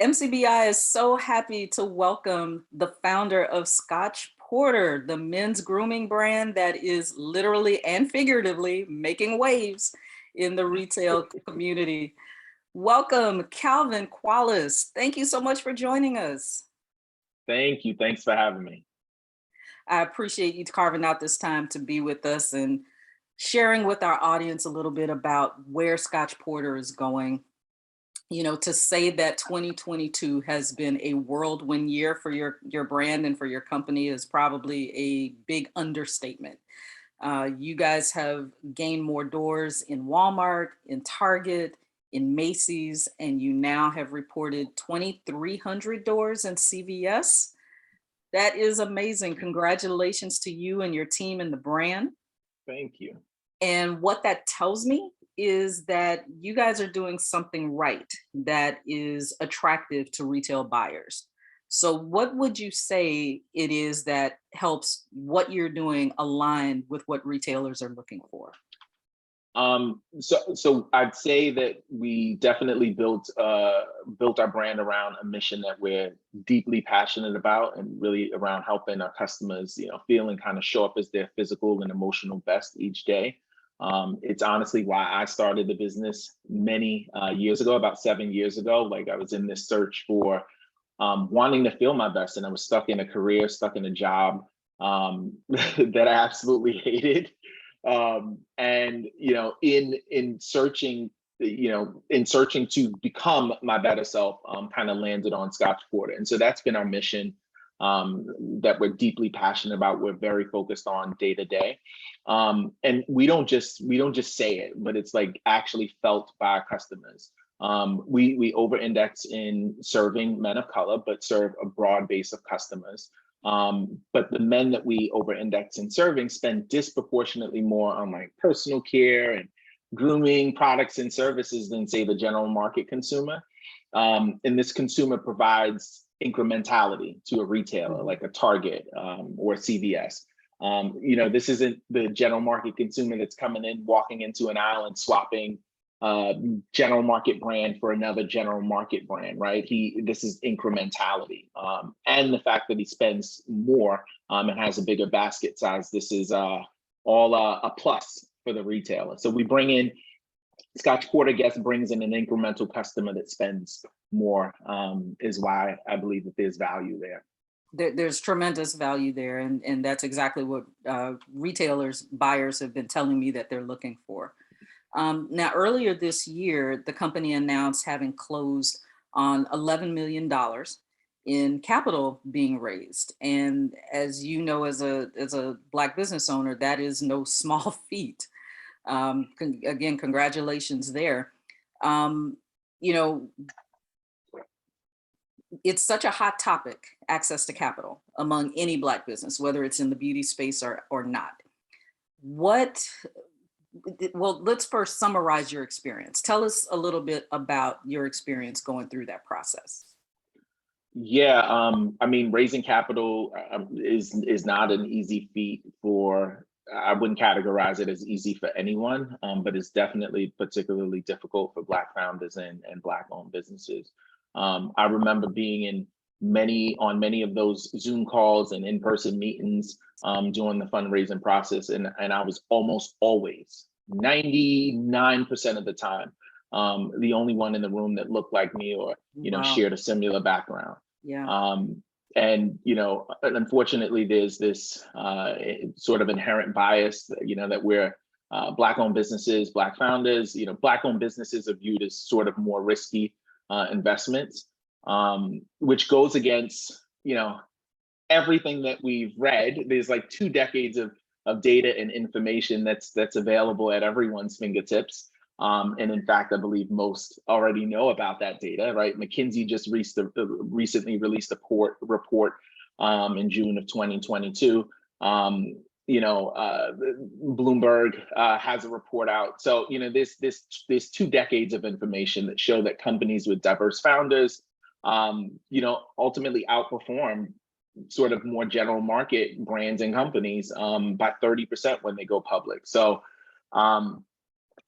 MCBI is so happy to welcome the founder of Scotch Porter, the men's grooming brand that is literally and figuratively making waves in the retail community. Welcome, Calvin Quallis. Thank you so much for joining us. Thank you. Thanks for having me. I appreciate you carving out this time to be with us and sharing with our audience a little bit about where Scotch Porter is going. To say that 2022 has been a whirlwind year for your brand and for your company is probably a big understatement. You guys have gained more doors in Walmart, in Target, in Macy's, and you now have reported 2,300 doors in CVS. That is amazing. Congratulations to you and your team and the brand. Thank you. And what that tells me is that you guys are doing something right that is attractive to retail buyers. So, what would you say it is that helps what you're doing align with what retailers are looking for? So I'd say that we definitely built our brand around a mission that we're deeply passionate about, and really around helping our customers, feel and kind of show up as their physical and emotional best each day. It's honestly why I started the business many years ago, about 7 years ago. Like, I was in this search for wanting to feel my best, and I was stuck in a career, stuck in a job that I absolutely hated. And in searching, in searching to become my better self, kind of landed on Scotch Porter. And so that's been our mission, that we're deeply passionate about. We're very focused on day to day. And we don't just say it, but it's like actually felt by our customers. We over-index in serving men of color, but serve a broad base of customers. But the men that we over-index in serving spend disproportionately more on like personal care and grooming products and services than, say, the general market consumer. And this consumer provides incrementality to a retailer like a Target, or CVS. This isn't the general market consumer that's coming in, walking into an aisle and swapping general market brand for another general market brand, right? This is incrementality, and the fact that he spends more and has a bigger basket size. This is all a plus for the retailer. So we bring in Scotch Porter guest brings in an incremental customer that spends more, is why I believe that there's value there. There's tremendous value there, and that's exactly what buyers have been telling me that they're looking for. Now, earlier this year, the company announced having closed on $11 million in capital being raised. And as you know, as a Black business owner, that is no small feat. Again, congratulations there. Um, you know, it's such a hot topic, access to capital among any Black business, whether it's in the beauty space or not. What Well, let's first summarize your experience. Tell us a little bit about your experience going through that process. Yeah, I mean, raising capital is not an easy feat for. I wouldn't categorize it as easy for anyone, but it's definitely particularly difficult for Black founders and Black-owned businesses. I remember being on many of those Zoom calls and in-person meetings during the fundraising process, and I was almost always 99% of the time the only one in the room that looked like me, or Wow. shared a similar background. Yeah. And unfortunately, there's this sort of inherent bias, that we're Black-owned businesses, Black founders, Black-owned businesses are viewed as sort of more risky investments, which goes against everything that we've read. There's like 2 decades of data and information that's available at everyone's fingertips. And in fact, I believe most already know about that data, right? McKinsey just recently released a report in June of 2022. Bloomberg has a report out. So, there's 2 decades of information that show that companies with diverse founders, ultimately outperform sort of more general market brands and companies by 30% when they go public. So,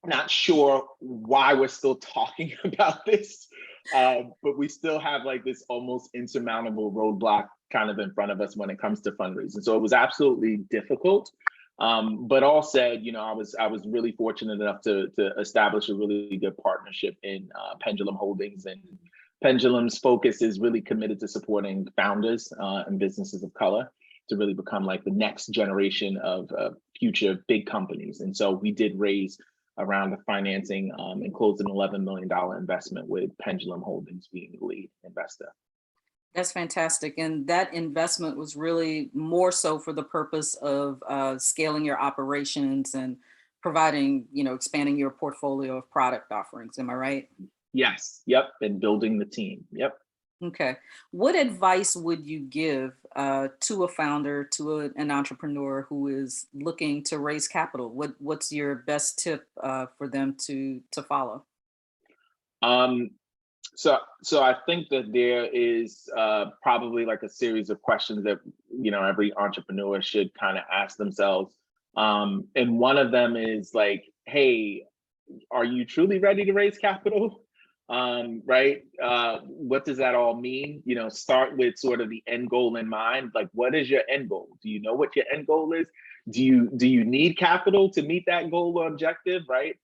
not sure why we're still talking about this But we still have like this almost insurmountable roadblock kind of in front of us when it comes to fundraising. So it was absolutely difficult. But all said, I was really fortunate enough to establish a really good partnership in Pendulum Holdings, and Pendulum's focus is really committed to supporting founders and businesses of color to really become like the next generation of future big companies. And so we did raise around the financing and closed an $11 million investment with Pendulum Holdings being the lead investor. That's fantastic. And that investment was really more so for the purpose of scaling your operations and providing, expanding your portfolio of product offerings. Am I right? Yes. Yep. And building the team. Yep. Okay. What advice would you give to a founder, to an entrepreneur who is looking to raise capital? What's your best tip for them to follow? Um, so I think that there is probably like a series of questions that every entrepreneur should kind of ask themselves. And one of them is like, hey, are you truly ready to raise capital? Right? What does that all mean? Start with sort of the end goal in mind. Like, what is your end goal? Do you know what your end goal is? Do you need capital to meet that goal or objective? Right?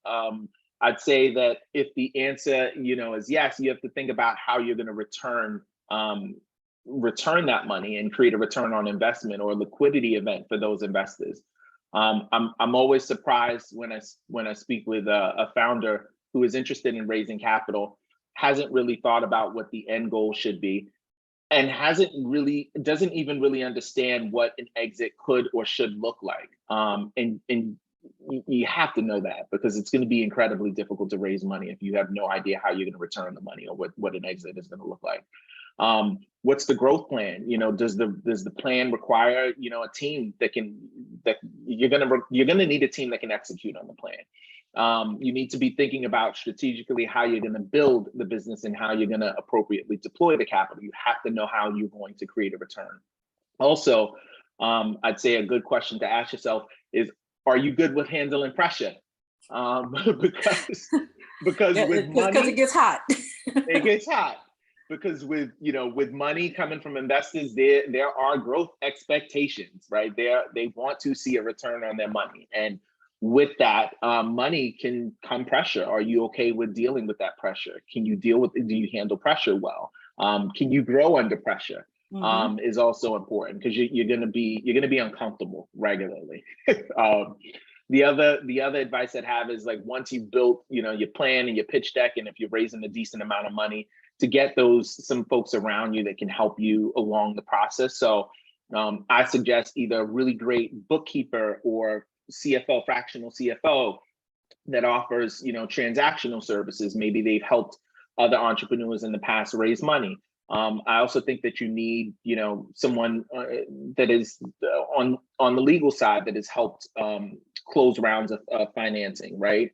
I'd say that if the answer, is yes, you have to think about how you're going to return that money and create a return on investment or a liquidity event for those investors. I'm always surprised when I speak with a founder who is interested in raising capital, hasn't really thought about what the end goal should be, and doesn't even really understand what an exit could or should look like. And you have to know that, because it's going to be incredibly difficult to raise money if you have no idea how you're going to return the money or what an exit is going to look like. What's the growth plan? Does the plan require a team that you're gonna need a team that can execute on the plan. You need to be thinking about strategically how you're going to build the business and how you're going to appropriately deploy the capital. You have to know how you're going to create a return. Also, I'd say a good question to ask yourself is, are you good with handling pressure? Because Yeah, with money, because it gets hot. it gets hot. Because with money coming from investors, there are growth expectations, right? They want to see a return on their money, and with that, money can come pressure. Are you okay with dealing with that pressure? Do you handle pressure well? Can you grow under pressure? Mhm. Is also important, because you're gonna be uncomfortable regularly. The other advice I'd have is, like, once you've built your plan and your pitch deck, and if you're raising a decent amount of money, to get some folks around you that can help you along the process. So I suggest either a really great bookkeeper or CFO, fractional CFO, that offers transactional services. Maybe they've helped other entrepreneurs in the past raise money. I also think that you need someone that is on the legal side, that has helped close rounds of financing, right?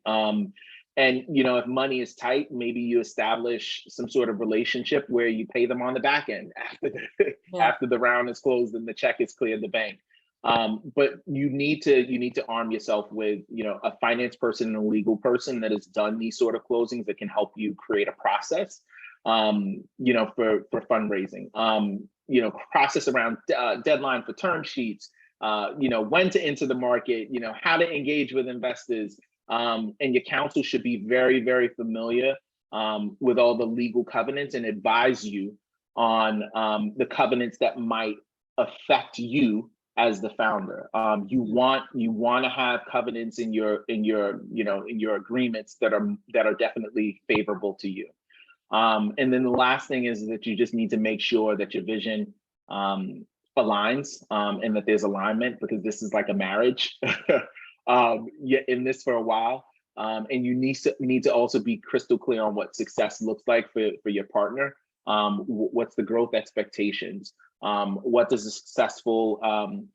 And if money is tight, maybe you establish some sort of relationship where you pay them on the back end Yeah. after the round is closed and the check is cleared the bank. But you need to arm yourself with a finance person and a legal person that has done these sort of closings, that can help you create a process for fundraising. Process around deadline for term sheets, when to enter the market, how to engage with investors. And your counsel should be very, very familiar with all the legal covenants, and advise you on the covenants that might affect you as the founder. You want to have covenants in your agreements that are definitely favorable to you. And then the last thing is that you just need to make sure that your vision aligns, and that there's alignment, because this is like a marriage. You're in this for a while, and you need to also be crystal clear on what success looks like for your partner. What's the growth expectations? What does a successful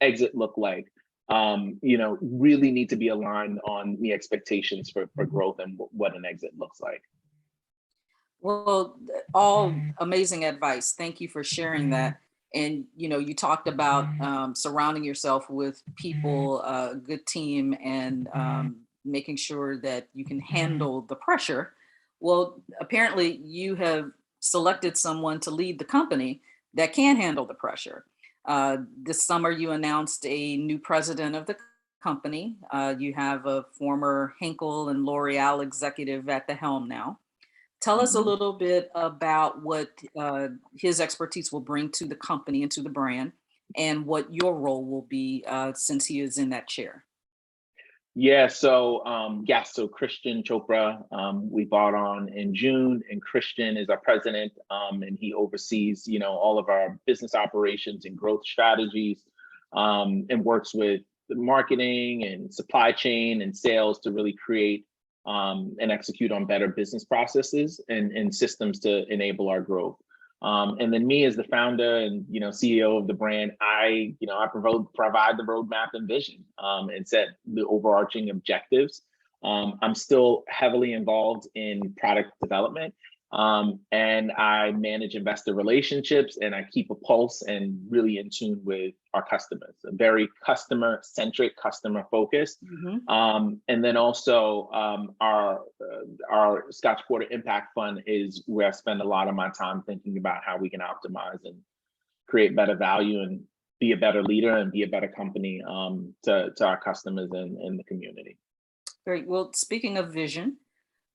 exit look like? Really need to be aligned on the expectations for growth and what an exit looks like. Well, all amazing advice. Thank you for sharing that. And you talked about surrounding yourself with people, a good team, and making sure that you can handle the pressure. Well, apparently you have selected someone to lead the company that can handle the pressure. This summer, you announced a new president of the company. You have a former Henkel and L'Oreal executive at the helm now. Tell us a Mhm. little bit about what his expertise will bring to the company and to the brand, and what your role will be since he is in that chair. Yeah, so Christian Chopra, we bought on in June, and Christian is our president, and he oversees, all of our business operations and growth strategies, and works with the marketing and supply chain and sales to really create and execute on better business processes and systems to enable our growth. And then me as the founder and CEO of the brand, I provide the roadmap and vision, and set the overarching objectives. I'm still heavily involved in product development, and I manage investor relationships, and I keep a pulse and really in tune with our customers. A very customer centric, customer focused. Mhm. And then also our Scotch Porter Impact Fund is where I spend a lot of my time thinking about how we can optimize and create better value and be a better leader and be a better company, to our customers and the community. Great. Well, speaking of vision,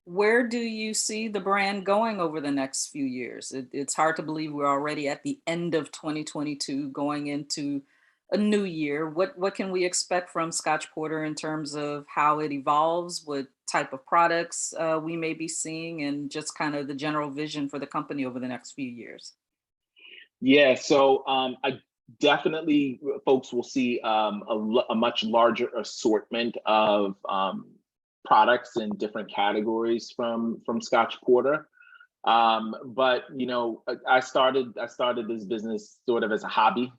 where do you see the brand going over the next few years? It's hard to believe we're already at the end of 2022, going into a new year. What can we expect from Scotch Porter in terms of how it evolves, what type of products we may be seeing, and just kind of the general vision for the company over the next few years? Yeah, so I definitely folks will see a much larger assortment of products in different categories from Scotch Porter. But I started this business sort of as a hobby,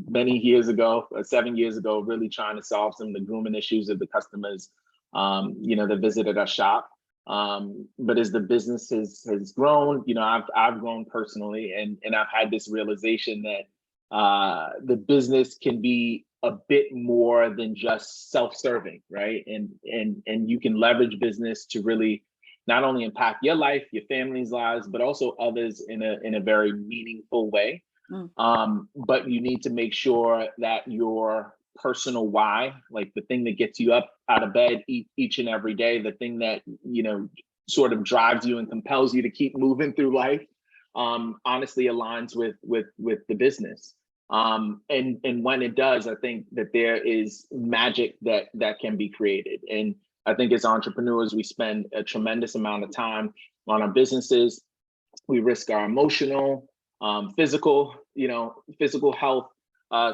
many years ago, 7 years ago, really trying to solve some of the grooming issues of the customers, that visited our shop. But as the business has grown, I've grown personally, and I've had this realization that the business can be a bit more than just self-serving, right? And you can leverage business to really not only impact your life, your family's lives, but also others in a very meaningful way. Mm. But you need to make sure that your personal why, like the thing that gets you up out of bed each and every day, the thing that sort of drives you and compels you to keep moving through life, honestly aligns with the business. And when it does, I think that there is magic that can be created. And I think as entrepreneurs, we spend a tremendous amount of time on our businesses. We risk our emotional, physical health,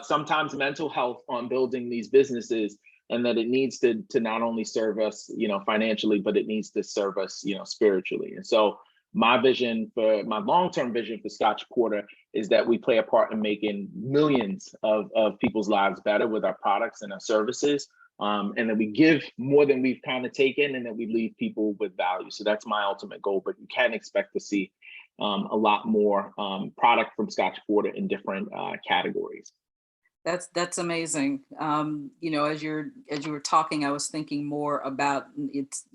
sometimes mental health on building these businesses, and that it needs to not only serve us, financially, but it needs to serve us, spiritually. And so my long-term vision for Scotch Porter is that we play a part in making millions of people's lives better with our products and our services. And that we give more than we've kind of taken, and that we leave people with value. So that's my ultimate goal, but you can expect to see a lot more product from Scotch Porter in different categories. That's amazing. As you were talking, I was thinking more about it's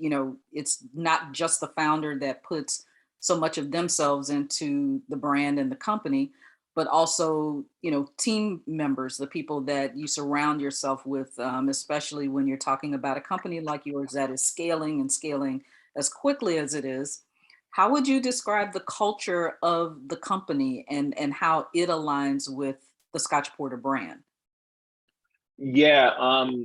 not just the founder that puts so much of themselves into the brand and the company, but also team members, the people that you surround yourself with, especially when you're talking about a company like yours that is scaling and scaling as quickly as it is. How would you describe the culture of the company and how it aligns with the Scotch Porter brand? Yeah,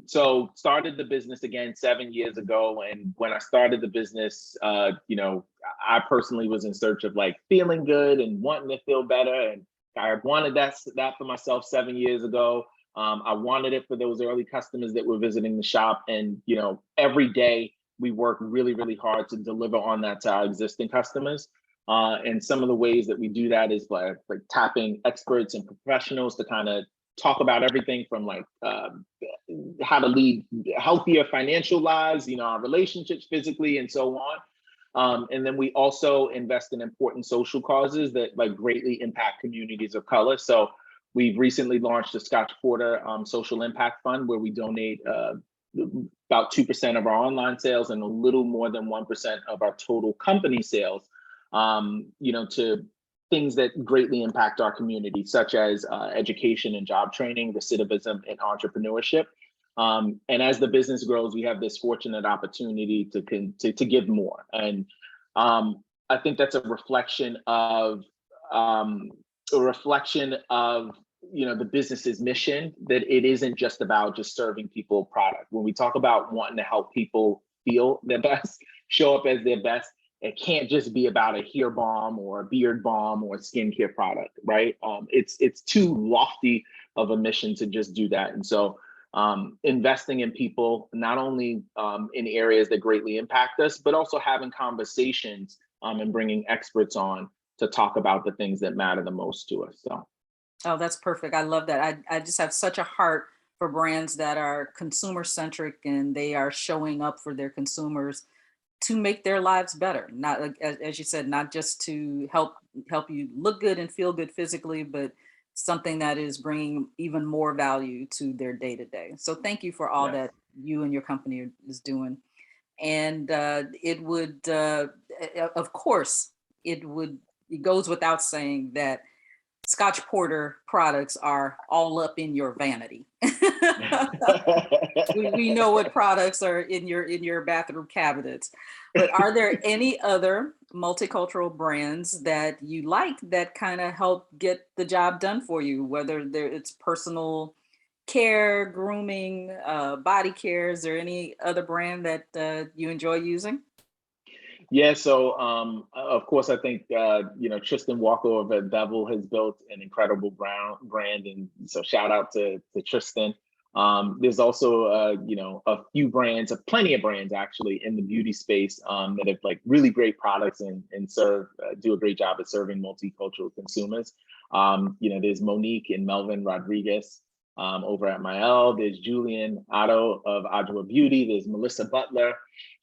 so started the business again 7 years ago, and when I started the business, I personally was in search of like feeling good and wanting to feel better, and I wanted that for myself 7 years ago. I wanted it for those early customers that were visiting the shop, and every day we work really, really hard to deliver on that to our existing customers. And some of the ways that we do that is like tapping experts and professionals to kind of talk about everything from like how to lead healthier financial lives, our relationships physically, and so on. And then we also invest in important social causes that like greatly impact communities of color. So we've recently launched the Scotch Porter Social Impact Fund, where we donate about 2% of our online sales and a little more than 1% of our total company sales to things that greatly impact our community, such as education and job training, recidivism, and entrepreneurship. And as the business grows, we have this fortunate opportunity to give more. And I think that's a reflection of the business's mission, that it isn't just about just serving people product. When we talk about wanting to help people feel their best, show up as their best, it can't just be about a hair balm or a beard balm or a skincare product, right? It's too lofty of a mission to just do that. And so investing in people, not only in areas that greatly impact us, but also having conversations and bringing experts on to talk about the things that matter the most to us. So. Oh, that's perfect. I love that. I just have such a heart for brands that are consumer centric and they are showing up for their consumers to make their lives better. Not like, as you said, not just to help you look good and feel good physically, but something that is bringing even more value to their day to day. So thank you for all Yes. that you and your company is doing. And it would, of course, it goes without saying that Scotch Porter products are all up in your vanity. we know what products are in your bathroom cabinets, but are there any other multicultural brands that you like that kind of help get the job done for you, whether it's personal care, grooming, body care? Is there any other brand that you enjoy using? Yeah, so of course, I think Tristan Walker over at Bevel has built an incredible brand, and so shout out to Tristan. There's also a few brands, plenty of brands actually in the beauty space that have like really great products and do a great job at serving multicultural consumers. There's Monique and Melvin Rodriguez over at Mael. There's Julian Otto of Adwoa Beauty. There's Melissa Butler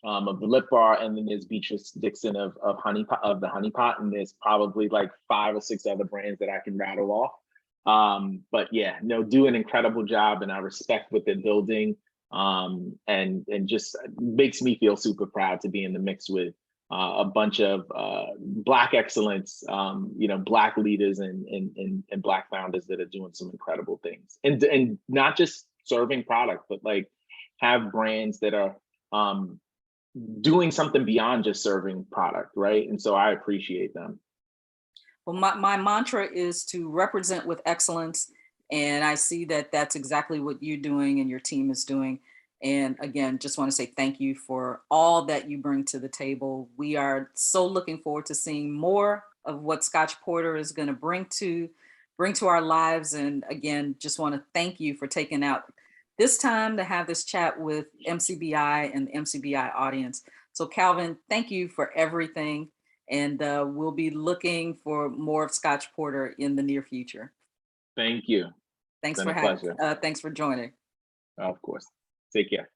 of the Lip Bar, and then there's Beatrice Dixon of the Honey Pot, and there's probably like 5 or 6 other brands that I can rattle off. But yeah, no, do an incredible job, and I respect what they're building, and just makes me feel super proud to be in the mix with a bunch of Black excellence, Black leaders and Black founders that are doing some incredible things, and not just serving product, but like have brands that are doing something beyond just serving product, right? And so I appreciate them. Well, my mantra is to represent with excellence. And I see that that's exactly what you're doing and your team is doing. And again, just want to say thank you for all that you bring to the table. We are so looking forward to seeing more of what Scotch Porter is going to bring to our lives. And again, just want to thank you for taking out this time to have this chat with MCBI and the MCBI audience. So Calvin, thank you for everything. And we'll be looking for more of Scotch Porter in the near future. Thank you. Thanks for having. Thanks for joining. Of course. Take care.